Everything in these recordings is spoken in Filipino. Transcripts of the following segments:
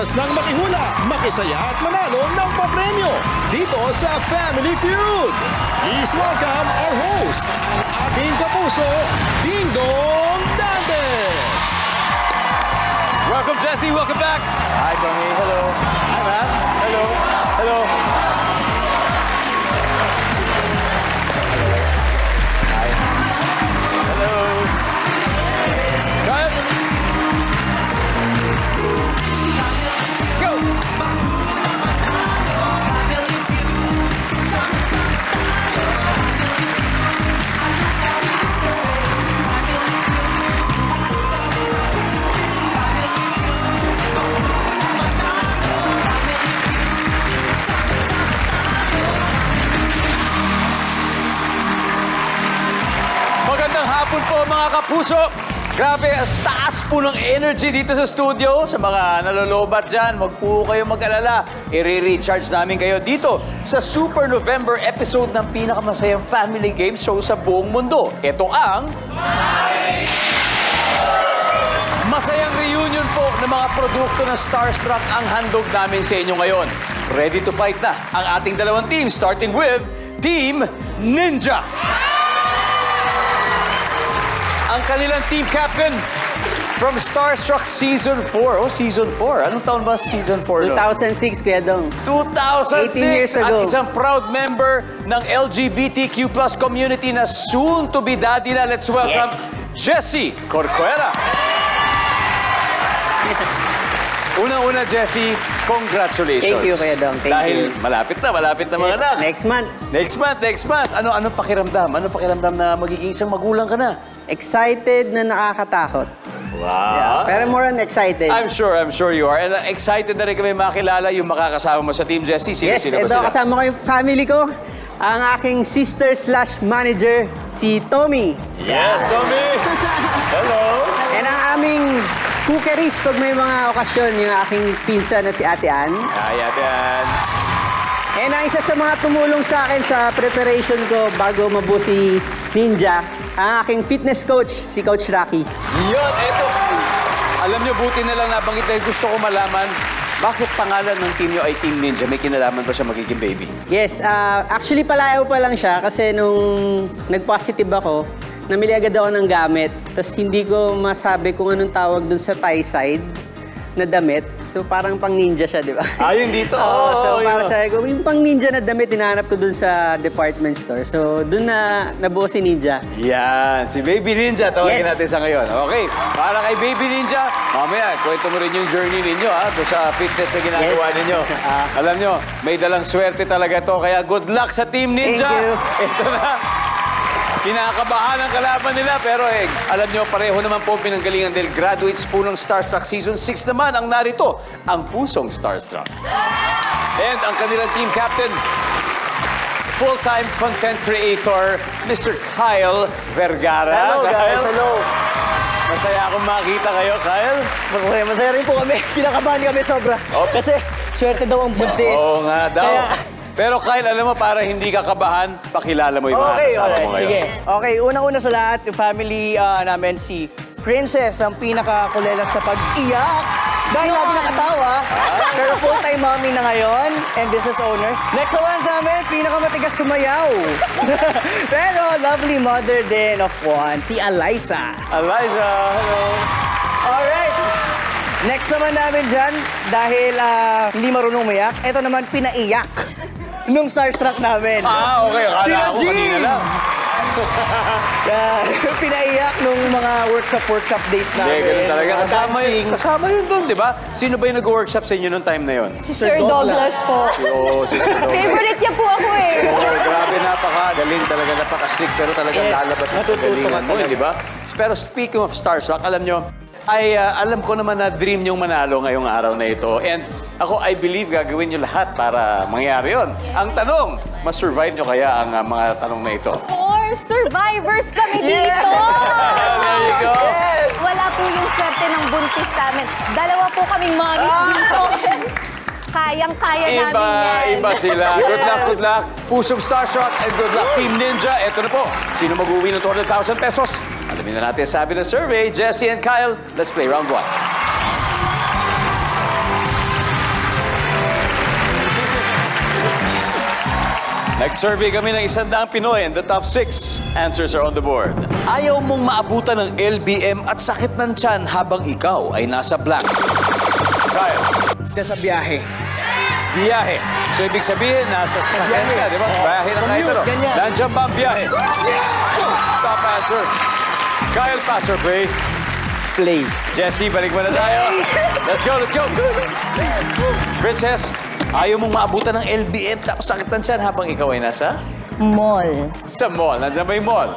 oras ng makihula, makisaya at manalo ng papremyo dito sa Family Feud. Please welcome our host, ang ating kapuso, Ding Dong Dantes. Welcome, Jesse. Welcome back. Hi, Tommy. Hello. Hi, Matt. Hello. Hello. Hi. Hello. Kyle. Let's go. Magandang hapon po mga kapuso. Grabe, ang taas po ng energy dito sa studio. Sa mga nalolobat dyan, wag po kayong mag-alala. I-recharge namin kayo dito sa Super November episode ng pinakamasayang family game show sa buong mundo. Ito ang... Masayang reunion po ng mga produkto ng Starstruck ang handog namin sa inyo ngayon. Ready to fight na ang ating dalawang team, starting with Team Ninja. Ang kanilang team captain from Starstruck Season 4. Oh, Season 4. Anong taon ba Season 4? 2006, Kuya Dong. 2006. 18 years ago. At isang proud member ng LGBTQ+ community na soon to be daddy na. Let's welcome Jessie Corcuera. Unang-una, Jessie, congratulations. Thank you, Kuya Dong. Thank Dahil you. malapit na mga anak. Next month. Next month. Ano pakiramdam? Ano pakiramdam na magiging isang magulang ka na? Excited na nakakatakot. Wow. Yeah, pero more on excited. I'm sure you are. And excited na rin kami makilala yung makakasama mo sa Team Jessie. Sino Yes, ba ito sila? kasama ko yung family ko. Ang aking sister/manager, si Tommy. Yes, Tommy! Hello! And ang aming cookeries pag may mga okasyon, yung aking pinsan na si Ate Ann. Ayan yan. And ang isa sa mga tumulong sa akin sa preparation ko bago mabuo si Ninja, ang aking fitness coach, si Coach Rocky. Yun, eto. Alam nyo, buti na lang nabanggit na gusto ko malaman, bakit pangalan ng team nyo ay Team Ninja? May kinalaman ba siya magiging baby? Yes, actually palayaw pa lang siya kasi nung nag-positive ako, namili agad ako ng gamit. Tapos hindi ko masabi kung anong tawag dun sa Thai side na damit. So parang pang ninja siya, di ba? Ayun dito. Oo, so yun. parang sabi ko, yung pang ninja na damit, hinahanap ko dun sa department store. So dun na nabuo si Ninja. Yan, si Baby Ninja. Tawagin Yes. natin sa ngayon. Okay, para kay Baby Ninja, mamaya, kwento mo rin yung journey ninyo, ha? Doon sa fitness na ginagawa Yes. ninyo. Alam nyo, may dalang swerte talaga to. Kaya good luck sa Team Ninja. Thank you. Ito na. Kinakabahan ang kalaban nila, pero alam nyo, pareho naman po pinanggalingan dahil graduates po ng Starstruck Season 6 naman ang narito, ang pusong Starstruck. And ang kanilang team captain, full-time content creator, Mr. Kyle Vergara. Hello, guys. Kyle, Hello. masaya akong makita kayo, Kyle. Masaya rin po kami. Kinakabahan kami sobra. Kasi swerte daw ang buntis. Oo nga daw. Kaya- Pero Kyle, alam mo, para hindi ka kabahan, pakilala mo yung mga kasama mo ngayon. Sige. Okay, unang-una sa lahat, yung family namin, si Princess, ang pinakakulelat sa pag-iyak. Dahil lagi nakatawa, pero full-time mommy na ngayon and business owner. Next naman sa amin, pinakamatigas sumayaw. Pero lovely mother din of one, si Eliza. Eliza, hello. Alright. Next naman namin dyan, dahil hindi marunong umiyak, ito naman pinaiyak nung Starstruck namin. Okay. Akala Si ko Regine! kanina lang. Yan. Pinaiyak nung mga workshop days namin. Hindi, ganun talaga. Mga dancing. Kasama yun doon, di ba? Sino ba yung nag-workshop sa inyo noong time na yun? Si Sir Douglas po. Oo, si Sir Douglas. Favorite niya po ako eh. Oh, grabe, napakagaling talaga, napaka-slick, pero talagang Yes, lalabas ang natututo kagalingan ka mo, talaga. di ba? Pero speaking of Starstruck, alam nyo, alam ko naman na dream niyong manalo ngayong araw na ito. And ako, I believe gagawin niyo lahat para mangyari yon. Ang tanong, mas-survive niyo kaya ang mga tanong na ito? Four survivors kami dito! There you go. Wala po yung swerte ng buntis namin. Dalawa po kaming mommies dito. Kayang-kaya namin yan. Iba sila. Good luck. Pusong Starstruck and good luck Team Ninja. Ito na po. Sino mag-uwi ng 200,000 pesos? Alamin na natin sabi ng survey. Jessie and Kyle, let's play round 1. Nag-survey kami ng 100 Pinoy and the top 6 answers are on the board. Ayaw mong maabutan ng LBM at sakit ng tiyan habang ikaw ay nasa blank. Kyle, Sa biyahe. biyahe. So, ibig sabihin, nasa sasakyan ka, di ba? Biyahe na kahit ano. ganyan. Nandiyan ba ang biyahe? Top answer. Kyle, pass or play? Play. Jessie, balik mo na tayo. Let's go, let's go. Princess, ayaw mong maabutan ng LBM tapos sakit ng tiyan habang ikaw ay nasa? Mall. Sa mall. Nandiyan ba yung mall?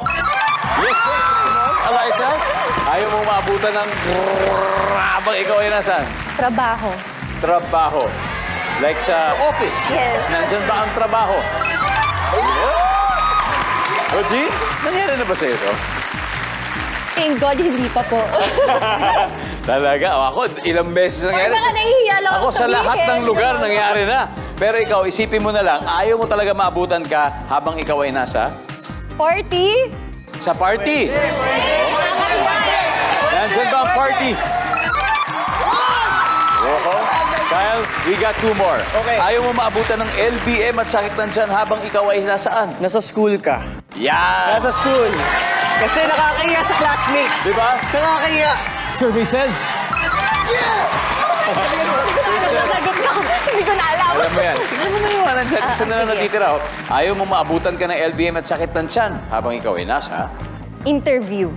Yes, sa mall. Eliza, ayaw mong maabutan ng habang ikaw ay nasa? Trabaho. Trabaho. Like sa office. Yes. Nandiyan ba ang trabaho? O, G, nangyari na ba sa'yo ito? Thank God, hindi pa po. Talaga? O, ako, ilang beses nangyari. baka nahihiya lang Ako ako sa lahat sabihin. ng lugar nangyari na. Pero ikaw, isipin mo na lang, ayaw mo talaga maabutan ka habang ikaw ay nasa? 40? Sa party. Nandiyan ba ang party? Oo. Kyle, we got 2 more. Okay. Ayaw mo maabutan ng LBM at sakit ng tiyan habang ikaw ay nasaan? Nasa school ka. Yan! Nasa school. Kasi nakakahiya sa classmates. Di ba? Nakakahiya. Survey says... Sagot ko. Hindi ko na alam. Alam mo yan. Tingnan mo na yung anan siya. Isa na lang sige. natitira. Oh. Ayaw mo maabutan ka ng LBM at sakit ng tiyan habang ikaw ay nasa... Interview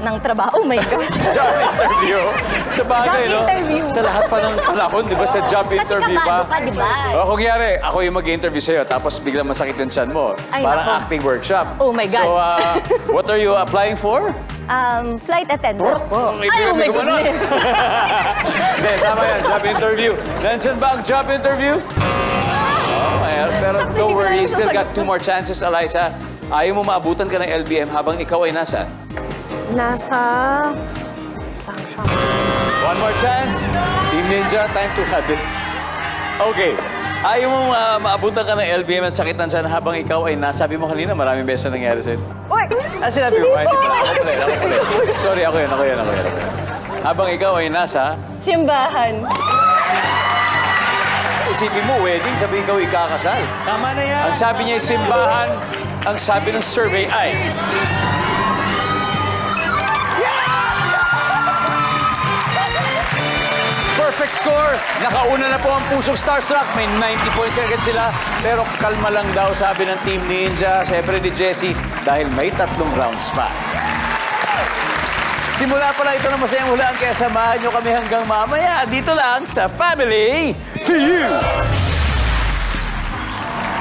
ng trabaho. Oh my God. Job interview. Sa bagay, Job no? interview. Sa lahat pa ng panahon, di ba? Sa job Kasi interview kabado pa. ka, di ba? O, kung yari, ako yung mag-interview sa'yo, tapos biglang masakit yung tiyan mo. Ay, Parang nako. acting workshop. Oh my God. So, what are you applying for? Flight attendant. Ay, Ay, oh my gumanon. goodness. Hindi, tama yan. Job interview. Nandiyan ba ang job interview? Oh, ayan. Pero Shucks, don't hindi ko worry, na you still got nasasagot. 2 more chances, Eliza. Ayaw mo maabutan ka ng LBM habang ikaw ay nasa? Nasa... 1 more chance. Team Ninja, time to huddle. Okay. Ayaw mo maabutan ka ng LBM at sakit ng tiyan habang ikaw ay nasabi mo kanina, maraming beses na nangyari sa'yo. Uy! Sinabi mo ba? Hindi Hindi po. pala. Ako pala. Sorry, ako yun. Habang ikaw ay nasa, Simbahan. isipin mo, wedding, sabi ikaw ikakasal. Tama na yan. Ang sabi niya ay simbahan, ang sabi ng survey ay... Perfect score! Nakauna na po ang pusong Starstruck. May 90 points agad sila. Pero kalma lang daw, sabi ng Team Ninja, syempre ni Jessie, dahil may 3 rounds pa. Simula pala ito ng masayang hulaan, kaya samahan nyo kami hanggang mamaya. Dito lang sa Family Feud!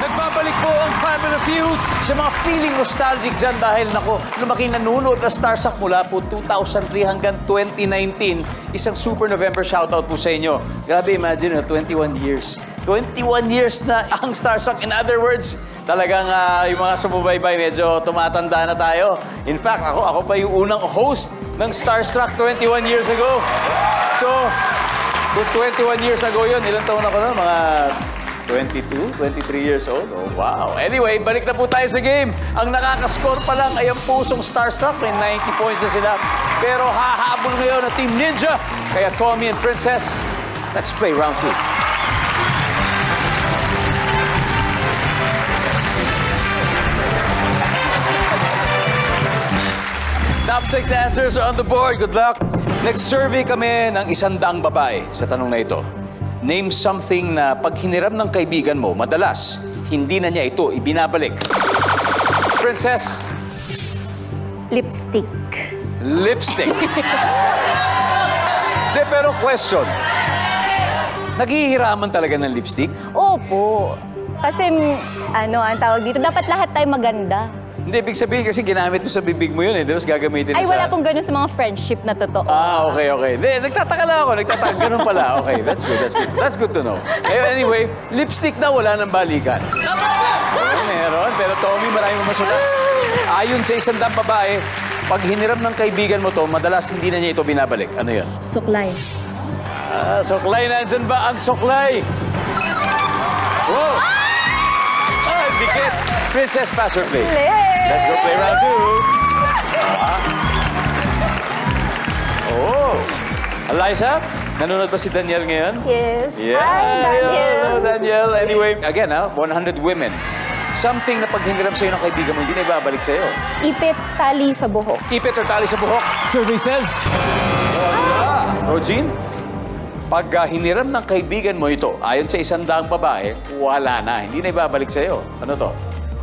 Nagbabalik po ang Family Feud sa mga feeling nostalgic dyan dahil nako, lumaking nanonood na Starstruck mula po 2003 hanggang 2019. Isang Super November shoutout po sa inyo. Grabe, imagine, 21 years. 21 years na ang Starstruck. In other words, talagang yung mga sumubaybay medyo tumatanda na tayo. In fact, ako pa yung unang host ng Starstruck 21 years ago. So, kung 21 years ago yun, ilang taon ako na? Mga 22, 23 years old. Oh, wow. Anyway, balik na po tayo sa game. Ang nakakascore pa lang ay ang pusong Starstruck. May 90 points na sila. Pero hahabol ngayon ang Team Ninja. Kaya Tommy and Princess, let's play round 2. Top 6 answers are on the board. Good luck. Nag-survey kami ng 100 babae sa tanong na ito. Name something na pag hiniram ng kaibigan mo, madalas, hindi na niya ito ibinabalik. Princess, Lipstick. lipstick. De, pero question. Naghihiraman talaga ng lipstick? Opo. Kasi, ang tawag dito, dapat lahat tayo maganda. Hindi, ibig sabihin kasi ginamit mo sa bibig mo yun eh. Tapos gagamitin Ay, sa... wala pong ganun sa mga friendship na totoo. Okay. Hindi, nagtataka lang ako. Ganun pala. Okay, that's good. That's good to know. Anyway, lipstick na wala ng balikan. Oo, meron. Pero Tommy, maraming masulat. Ayon sa 100 babae, pag hiniram ng kaibigan mo to, madalas hindi na niya ito binabalik. Ano yun? Suklay. Suklay, nandyan ba ang suklay? Wow! Ay, bigit. Princess, pass or play? Let's go play round 2. Oh! Eliza, nanonood ba si Daniel ngayon? Yes. Yeah. Hi, Daniel. Hello, Daniel. Anyway, again, 100 women Something na pag hiniram sa'yo ng kaibigan mo, hindi na ibabalik sa'yo. Ipit, tali sa buhok. Ipit or tali sa buhok? Survey says... Wala. Rogine? Pag hiniram ng kaibigan mo ito, ayon sa 100 babae, wala na. Hindi na ibabalik sa'yo. Ano to?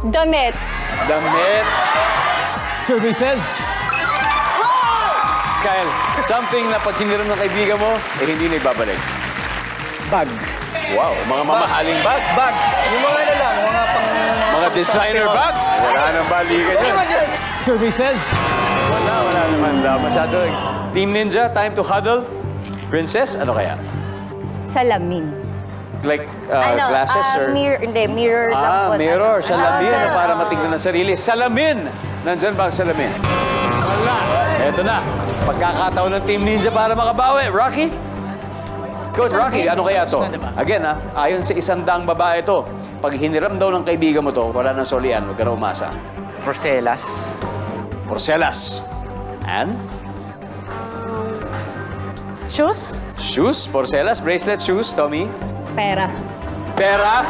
Damit. Damit. Survey says... Kyle, something na pag hiniram ng kaibigan mo, hindi na ibabalik. Bag. Wow, mga mamahaling bag. Bag. Yung mga ano lang, mga pang... Mga designer bag. Wala nang balikan dyan. Survey says... Wala naman. Masyado. Team Ninja, time to huddle. Princess, ano kaya? Salamin. Like glasses or... Mirror lang po. Mirror. Salamin para matignan ang sarili. Salamin! Nandyan ba ang salamin? Wala. Eto na. Pagkakataon ng Team Ninja para makabawi. Rocky? Coach Rocky, ano kaya to? Again, ayon sa 100 babae to, pag hiniram daw ng kaibigan mo to, wala nang solian, huwag ka na umasa. Porcelas. Porcelas. And? Shoes? Shoes, porcelas, bracelet, shoes, Tommy. Pera. Pera.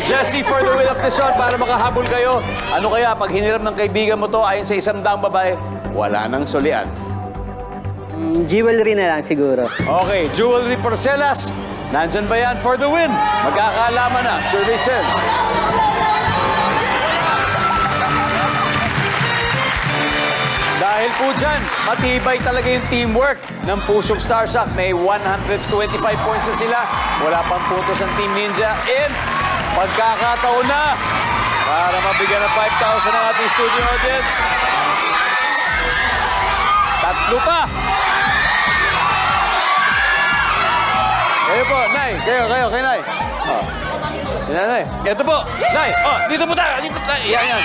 Jessie for the win of this one para makahabol kayo. Ano kaya pag hiniram ng kaibigan mo to ayon sa 100 babae, wala nang solian. Jewelry na lang siguro. Okay, jewelry porcelas. Nandyan ba yan for the win? Magkakaalaman na. Survey says. Dahil po dyan, matibay talaga yung teamwork ng Pusong Starstruck. May 125 points na sila. Wala pang puntos ang Team Ninja. And pagkakataon na para mabigyan ng 5,000 ng ating studio audience. Tatlo pa. Kayo po, Nay. Kayo, Nay. Oh. Yan, Nay. Ito po, Nay. Oh, dito po tayo. Dito tayo. Yan.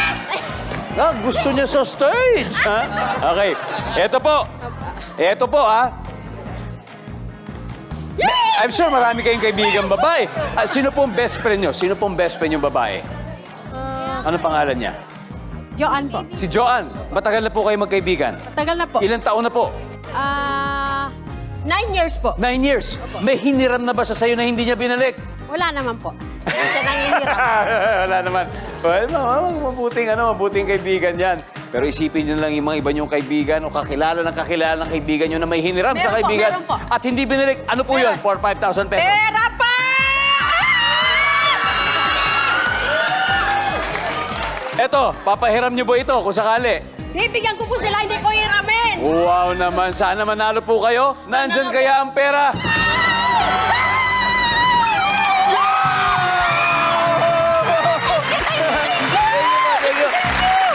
Gusto niya sa stage, ha? Okay. Ito po, ha? I'm sure marami kayong kaibigan babae. Sino pong best friend nyo? Sino pong best friend yung babae? Ano pangalan niya? Joanne po. Si Joanne. Matagal na po kayo magkaibigan? Tagal na po. Ilang taon na po? 9 years po. 9 years. May hiniram na ba sa sayo na hindi niya binalik? Wala naman po. Siya nang hihirap. Wala naman. Well, mabuting kaibigan yan. Pero isipin nyo lang yung mga iba nyong kaibigan o kakilala ng kaibigan nyo na may hiniram sa Meron po, kaibigan meron po. at hindi binalik. Ano po yun? 4,000 5,000 pesos. Pera pa! Eto, papahiram nyo ba ito kung sakali? Bibigyan ko po sila, hindi ko hiramin. Wow naman. Sana manalo po kayo. Nandyan kaya ang pera.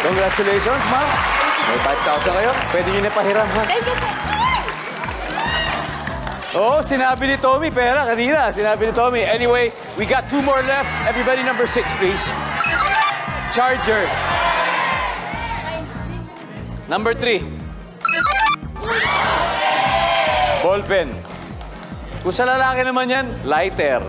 Congratulations, ma'am. May 5,000 kayo. Pwede nyo na pahiram, ha? Thank you po. Oo, sinabi ni Tommy. Pera kanina. Sinabi ni Tommy. Anyway, we got 2 more left. Everybody number 6, please. Charger. Number 3. Ballpen. Kung sa lalaki naman yan, lighter.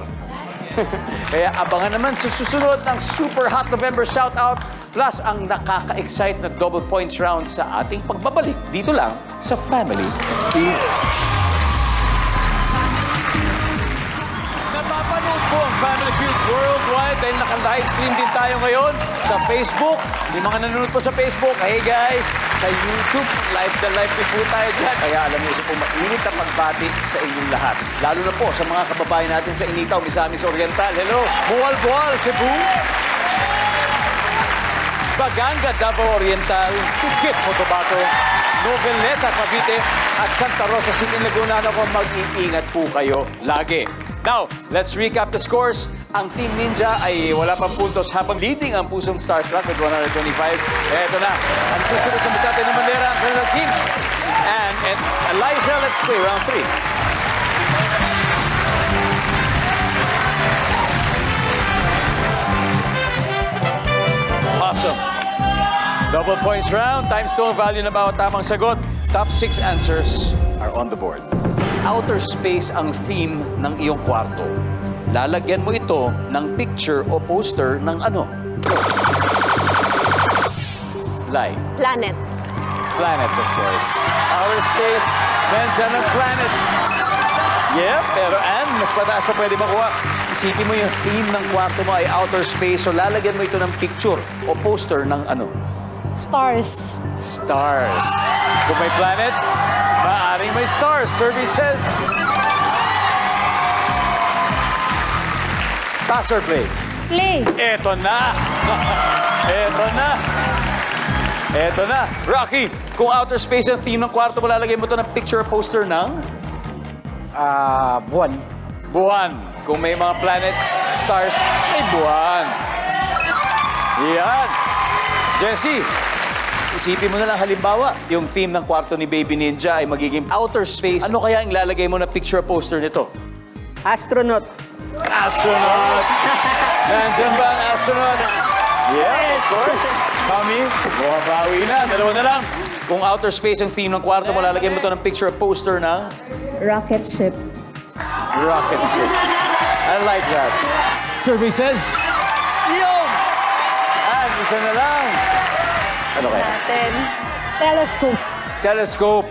Kaya abangan naman sa susunod ng Super Hot November Shoutout plus ang nakaka-excite na double points round sa ating pagbabalik dito lang sa Family Feud. Napapanood po ang Family Feud worldwide dahil naka-live stream din tayo ngayon sa Facebook. Yung mga nanonood po sa Facebook, hey guys, sa YouTube, live na live din po tayo dyan. Kaya alam niyo, isa po mainit na pagbati sa inyong lahat. Lalo na po sa mga kababayan natin sa Initaw, Misamis Oriental. Hello, Buwal-Buwal, Cebu. Baganga, Davao Oriental, Tukit, Cotabato, Noveleta, Cavite, at Santa Rosa City, Laguna. Ako, mag-iingat po kayo lagi. Now, let's recap the scores. Ang Team Ninja ay wala pang puntos habang leading ang Pusong Starstruck with 125. Eto na, ang susunod na magkatay ng bandera ang kanilang teams. Si Ann and Eliza, let's play round 3. Awesome. Double points round. Times stone value na bawat tamang sagot. Top 6 answers are on the board. Outer space ang theme ng iyong kwarto. Lalagyan mo ito ng picture o poster ng ano? Lai. Planets. Planets, of course. Outer space, mention ng planets. Yep, pero Ann, mas pataas pa pwede makuha. Isipin mo yung theme ng kwarto mo ay outer space, so lalagyan mo ito ng picture o poster ng ano? Stars. Stars. Kung may planets, maaaring may stars. Survey says... Pass or play? Play. Eto na! Eto na! Eto na! Rocky, kung outer space ang theme ng kwarto mo, lalagay mo ito ng picture or poster ng... Buwan. Buwan. Kung may mga planets, stars, may buwan. Yan. Jessie, isipin mo na lang halimbawa, yung theme ng kwarto ni Baby Ninja ay magiging outer space. Ano kaya ang lalagay mo na picture poster nito? Astronaut. Astronaut! Nandiyan ba ang astronaut? Yeah, of course. Mami, bumabawi na. Dalawa na lang. Kung outer space ang theme ng kwarto mo, lalagay mo ito ng picture or poster ng Rocket ship. rocket ship. I like that. Survey says... Yun! Isa na lang. Ano kaya? Telescope. Telescope.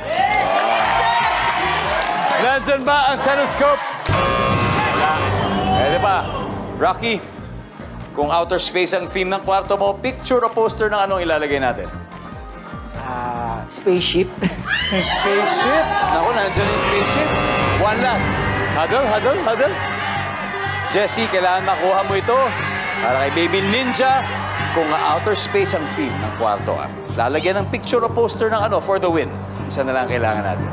Nandyan ba ang telescope? Wala. Pwede pa. Rocky, kung outer space ang theme ng kwarto mo, picture o poster ng anong ilalagay natin? Spaceship. Spaceship. Naku, nandyan yung spaceship. One last. Huddle, huddle, huddle. Jessie, kailangan makuha mo ito para kay Baby Ninja. Kung outer space ang theme ng kwarto, lalagyan ng picture o poster ng ano for the win. Isa na lang kailangan natin.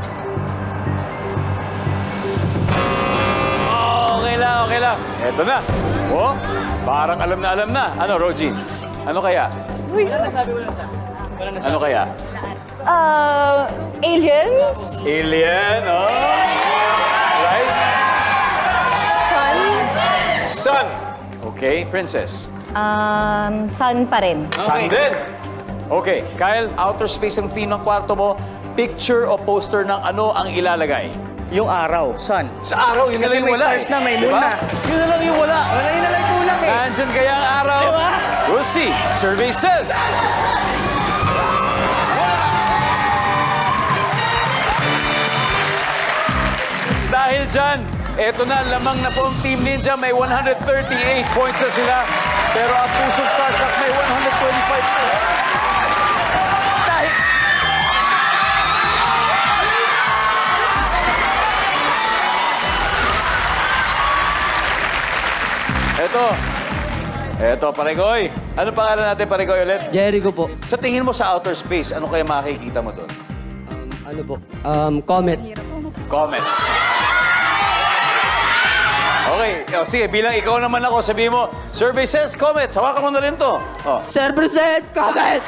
Oh, okay lang, okay lang. Eto na. Oh, parang alam na. Ano, Rogie? Ano kaya? Ano kaya? Aliens. Alien, oh. Right? Sun. Sun. Okay, princess. Sun pa rin. Sun din. Okay, Kyle, outer space ang theme ng kwarto mo. Picture o poster ng ano ang ilalagay? Yung araw, sun. Sa araw, yun na Kasi lang yung may wala. stars na, may moon Diba? na. Yun na lang yung wala. Wala yun na lang kulang eh. Nandyan kaya ang araw? Diba? We'll see. Survey says... Dahil dyan, eto na, lamang na po ang Team Ninja. May 138 points na sila. Pero ang Pusong Starstruck may 125 points. Dahil... Eto, Paregoy. Ano pangalan natin, Paregoy, ulit? Jericho po. Sa tingin mo sa outer space, ano kaya makikita mo doon? Ano po? Comet. Comments. Okay, sige, bilang ikaw naman ako, sabihin mo, survey says comments. Hawakan mo na rin to. Oh. Server says comet!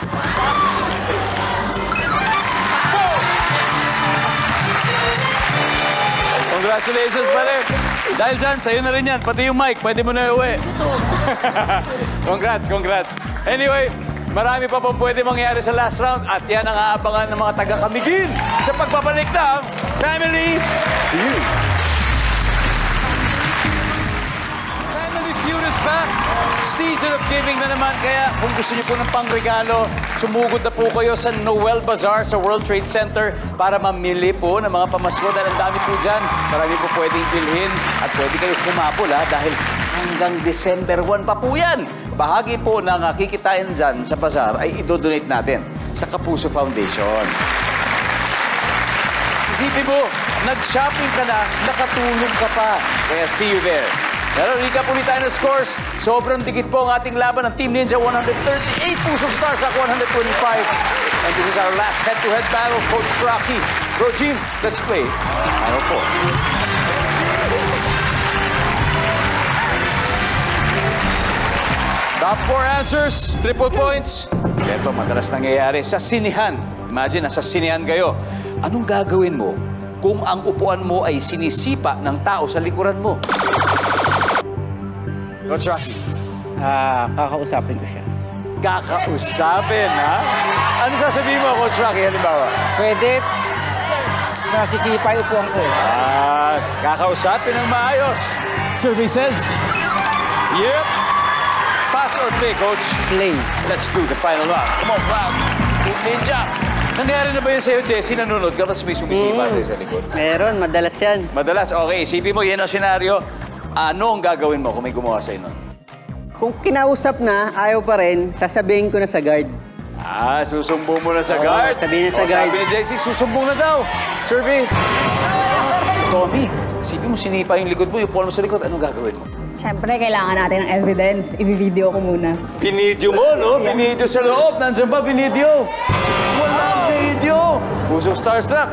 Congratulations, pare. Dahil dyan, sa'yo na rin yan. Pati yung mic, pwede mo na iuwi. Congrats. Anyway, marami pa pong pwede mangyari sa last round at yan ang aabangan ng mga taga-Kamigin sa pagbabalik ng Family Feud. Family Feud is back. Season of giving na naman. Kaya kung gusto niyo po ng pangregalo, sumugod na po kayo sa Noel Bazaar sa World Trade Center para mamili po ng mga pamasko dahil ang dami po dyan. Marami po pwedeng bilhin at pwede kayo kumapol dahil hanggang December 1 pa po yan. Bahagi po ng kikitain dyan sa bazaar ay idodonate natin sa Kapuso Foundation. Isipin mo, nag-shopping ka na, nakatulong ka pa. Kaya see you there. Pero recap ulit tayo ng scores. Sobrang dikit po ang ating laban ng Team Ninja, 138, Pusong Starstruck 125. And this is our last head-to-head battle, Coach Rocky. Bro, Jim, let's play Final Four. Top 4 answers, triple points. Ito, madalas nangyayari sa sinihan. Imagine, nasa sinihan kayo. Anong gagawin mo kung ang upuan mo ay sinisipa ng tao sa likuran mo? Coach Rocky. Kakausapin ko siya. Kakausapin, ha? Ano sasabihin mo, Coach Rocky, halimbawa? Pwede, nasisipa yung upuan ko eh. Kakausapin ng maayos. Survey says, yep. Pass or play, Coach? Play. Let's do the final round. Come on, round. Team Ninja. Nangyari na ba yun sa'yo, Jessie? Nanonood ka, tapos may sumisipa sa'yo sa likod? Meron, madalas yan. Madalas, okay. Isipin mo, yan ang senaryo. Ano ang gagawin mo kung may gumawa sa'yo nun? Kung kinausap na, ayaw pa rin, sasabihin ko na sa guard. Susumbong mo na sa Oo, guard. sabihin na sa guard. Sabi ni Jessie, susumbong na daw. Survey. Tommy, isipin mo, sinipa yung likod mo, yung mo sa likod, anong gagawin mo? Siyempre, kailangan natin ng evidence. I-video ko muna. Binidyo mo, no? Binidyo sa loob. Nandiyan ba, binidyo? Walang video. Pusong starstruck.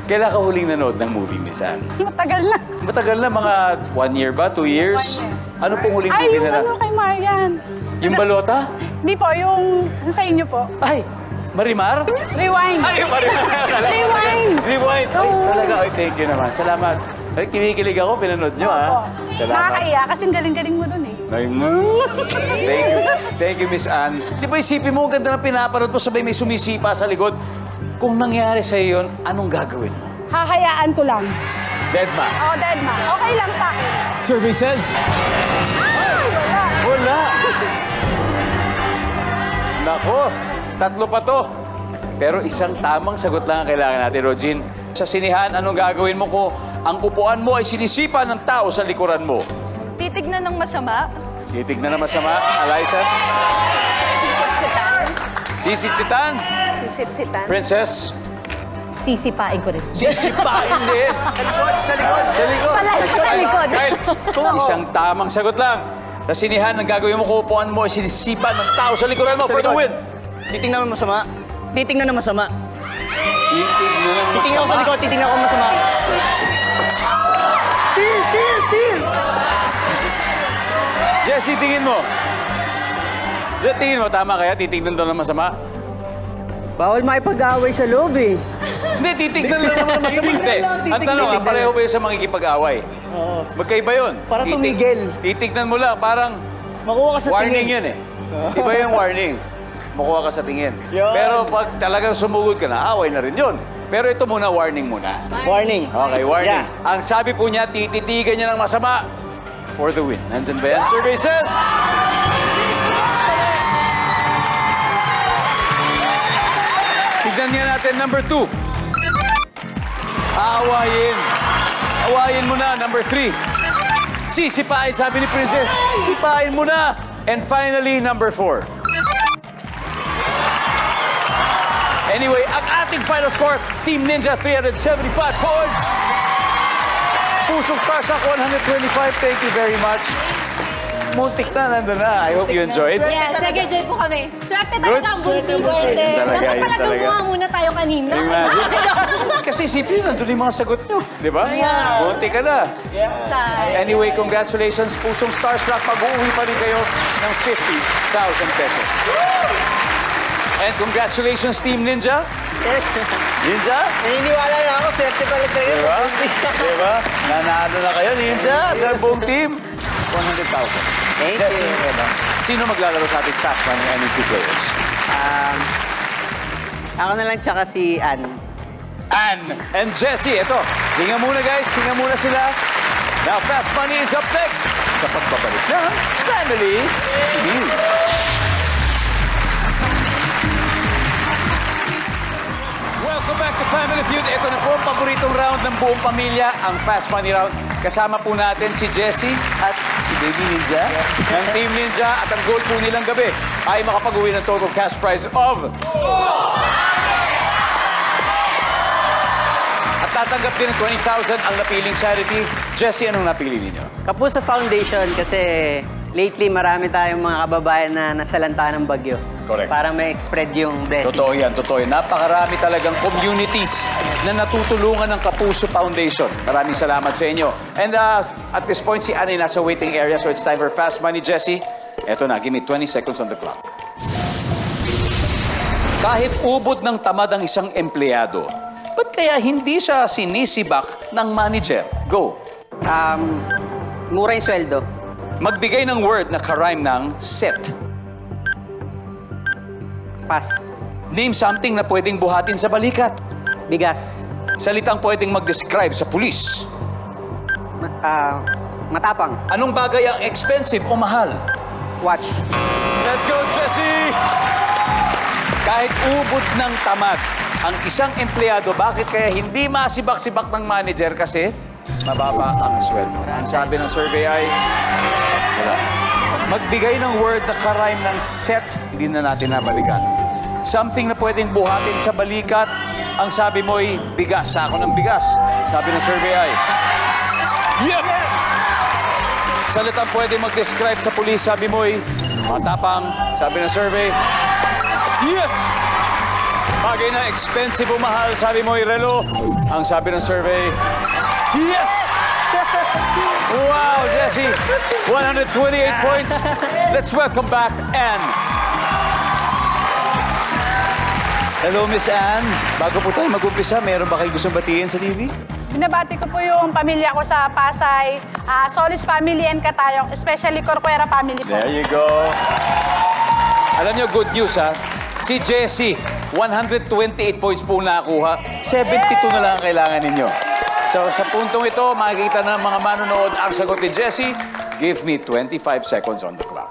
Kailan ka huling nanood ng movie, Miss Anne? Matagal na. Matagal na, mga 1 year ba? 2 years? Ano pong huling Ay, movie yung na ano kay Marian. Yung balota? Hindi po, yung sa inyo po. Ay, Marimar? Rewind. Ay, Marimar. Rewind. Rewind. Ay, talaga. Ay, thank you naman. Salamat. Ay, kinikilig ako. Pinanood nyo, ha? Salamat. Nakakaiya kasi ang galing-galing mo dun eh. Ay, Thank you. Thank you, Miss Anne. Di ba isipin mo, ang ganda ng pinapanood mo, sabay may sumisipa sa likod. Kung nangyari sa'yo yun, anong gagawin mo? Hahayaan ko lang. Deadma. Oo, dead ma. Okay lang sa akin. Survey says... Wala. Nako, 3 pa to. Pero isang tamang sagot lang ang kailangan natin, Rogin. Sa sinihan, anong gagawin mo kung ang upuan mo ay sinisipa ng tao sa likuran mo? Titignan ng masama. Titignan na masama, Eliza. Sisiksitan. Sisiksitan. Sisiksitan. Princess. Sisipain ko rin. Sisipain din. Sa likod. Sa likod. Palagi sa likod. Kyle, isang tamang sagot lang. Sa sinihan, ang gagawin mo kung upuan mo ay sinisipa ng tao sa likuran mo for the win. Titingnan mo masama. Titingnan na masama. Titignan ng Titingnan ko sa likod, titingnan ko masama. Jessie, tingin mo. Tingin mo, tama kaya? Titignan daw ng masama? Bawal makipag-away sa loob eh. Hindi, titignan lang naman ng masama. Hindi. Ang tanong, pareho ba yun sa makikipag-away? Oo. Magkaiba yun. Para tumigil. Titignan mo lang, parang Makuha ka sa warning tingin. yun eh. Iba yung warning. Makuha ka sa tingin. Yun. Pero pag talagang sumugod ka na, away na rin yun. Pero ito muna, warning muna. Warning. Okay, warning. Yeah. Ang sabi po niya, tititigan niya ng masama for the win. Nandyan ba yan? Survey says... Tignan niya natin, number 2. Aawayin. Awayin mo na, number 3. Sisipain, sabi ni Princess. Sipain mo na. And finally, number 4. Anyway, ang ating final score, Team Ninja 375 points. Pusong Starstruck 125. Thank you very much. Muntik na, nandun na. I hope you enjoyed. Yes, nag-enjoy po kami. Swerte talaga ang buntis. Swerte. Yun talaga, Dapat yun pala talaga. gumawa muna tayo kanina. Imagine. Kasi isipin, nandun yung mga sagot nyo. Di ba? Yeah. Muntik ka na. Sa- Anyway, congratulations, Pusong Starstruck. Mag-uwi pa rin kayo ng 50,000 pesos. And congratulations, Team Ninja. Yes. Ninja? Naniniwala na ako, swerte pala kayo. Diba? Diba? Nanalo na kayo, Ninja. At sa buong team, 100,000. Thank Jessie, you. sino maglalaro sa ating Fast Money MEP players? Ako na lang tsaka si Ann. Anne and Jessie. Ito, hinga muna guys. Hinga muna sila. Now, Fast Money is up next sa pagbabalik ng Family Feud. Welcome back to Family Feud. Ito na po ang paboritong round ng buong pamilya, ang Fast Money Round. Kasama po natin si Jessie at si Baby Ninja ng Team Ninja. At ang goal po nilang gabi ay makapag-uwi ng total cash prize of... At tatanggap din ng 20,000 ang napiling charity. Jessie, anong napili ninyo? Kapuso Foundation kasi lately marami tayong mga kababayan na nasalanta ng bagyo. Correct. Para may spread yung blessing. Totoo yan, totoo yan. Napakarami talagang communities na natutulungan ng Kapuso Foundation. Maraming salamat sa inyo. And at this point, si Annie nasa waiting area, so it's time for Fast Money. Jessie, eto na, give me 20 seconds on the clock. Kahit ubod ng tamad ang isang empleyado, ba't kaya hindi siya sinisibak ng manager? Go. Mura yung sweldo. Magbigay ng word na karime ng set. Pass. Name something na pwedeng buhatin sa balikat. Bigas. Salitang pwedeng mag-describe sa pulis. Matapang. Anong bagay ang expensive o mahal? Watch. Let's go, Jessie! Kahit ubod ng tamad, ang isang empleyado, bakit kaya hindi masibak-sibak ng manager? Kasi mababa ang sweldo. Ang sabi ng survey ay, wala. Magbigay ng word na karime ng set, hindi na natin nabalikan. Something na pwedeng buhatin sa balikat, ang sabi mo ay bigas, sako ng bigas. Sabi ng survey ay, yep! Salitang pwedeng mag-describe sa pulis, sabi mo ay matapang. Sabi ng survey, yes! Bagay na expensive o mahal, sabi mo ay relo. Ang sabi ng survey, yes! Wow, Jessie! 128 points. Let's welcome back Anne. Hello, Miss Anne. Bago po tayo mag-umpisa, meron ba kayo gustong batiin sa TV? Binabati ko po yung pamilya ko sa Pasay, Solis family and Katayog, especially Corcuera family po. There you go. Alam niyo, good news ha. Si Jessie, 128 points po nakuha. 72 na lang ang kailangan ninyo. So sa puntong ito, makikita na ng mga manonood ang sagot ni Jessie. Give me 25 seconds on the clock.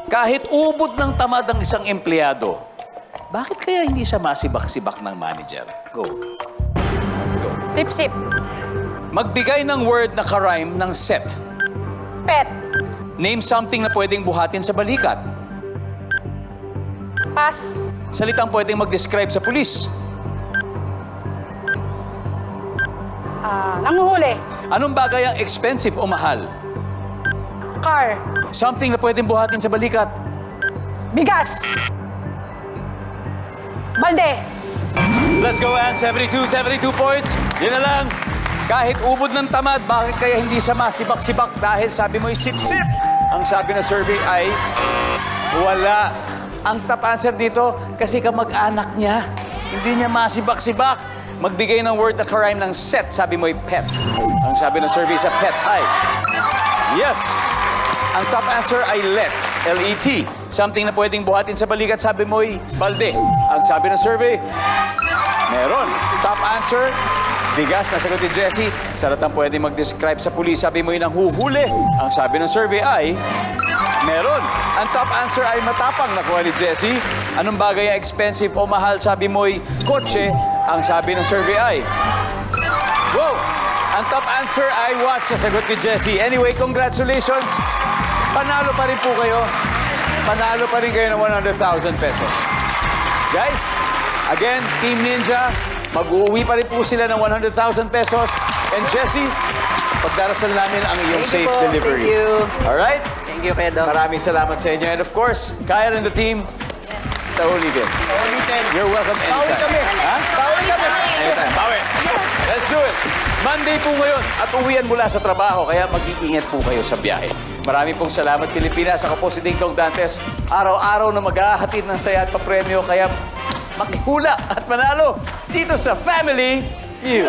Kahit ubod ng tamad ang isang empleyado, bakit kaya hindi siya masibak-sibak ng manager? Go. Sip-sip. Magbigay ng word na karime ng set. Pet. Name something na pwedeng buhatin sa balikat. Pass. Salitang pwedeng mag-describe sa pulis. Nanguhuli. Anong bagay ang expensive o mahal? Car. Something na pwedeng buhatin sa balikat. Bigas. Balde. Let's go, Ann. 72 points. Yan na lang. Kahit ubod ng tamad, bakit kaya hindi siya masibak-sibak? Dahil sabi mo'y sip-sip. Ang sabi ng survey ay wala. Ang top answer dito, kasi kamag-anak niya. Hindi niya masibak-sibak. Magbigay ng word na karime ng set. Sabi mo'y pet. Ang sabi ng survey sa pet ay yes. Ang top answer ay let. L-E-T. Something na pwedeng buhatin sa balikat. Sabi mo'y balde. Ang sabi ng survey, meron. Top answer, bigas na sagot ni Jessie. Salatang pwedeng mag-describe sa pulis. Sabi mo'y nanghuhuli. Ang sabi ng survey ay meron. Ang top answer ay matapang nakuha ni Jessie. Anong bagay ang expensive o mahal? Sabi mo'y kotse. Ang sabi ng survey ay wow! Ang top answer ay watch sa sagot ni Jessie. Anyway, congratulations. Panalo pa rin po kayo. Panalo pa rin kayo ng 100,000 pesos. Guys, again, Team Ninja, mag-uuwi pa rin po sila ng 100,000 pesos. And Jessie, pagdarasal namin ang iyong safe delivery. Thank you. Alright? Thank you, Pedro. Maraming salamat sa inyo. And of course, Kyle and the team, Taulitin. You're welcome anytime. Bawi kami. Ha? Bawi kami. Anytime. Bawi. Let's do it. Monday po ngayon at uwian mula sa trabaho, kaya mag-iingat po kayo sa biyahe. Maraming pong salamat, Pilipinas. Ako po si Ding Dong Dantes. Araw-araw na maghahatid ng saya at papremyo, kaya makihula at manalo dito sa Family Feud.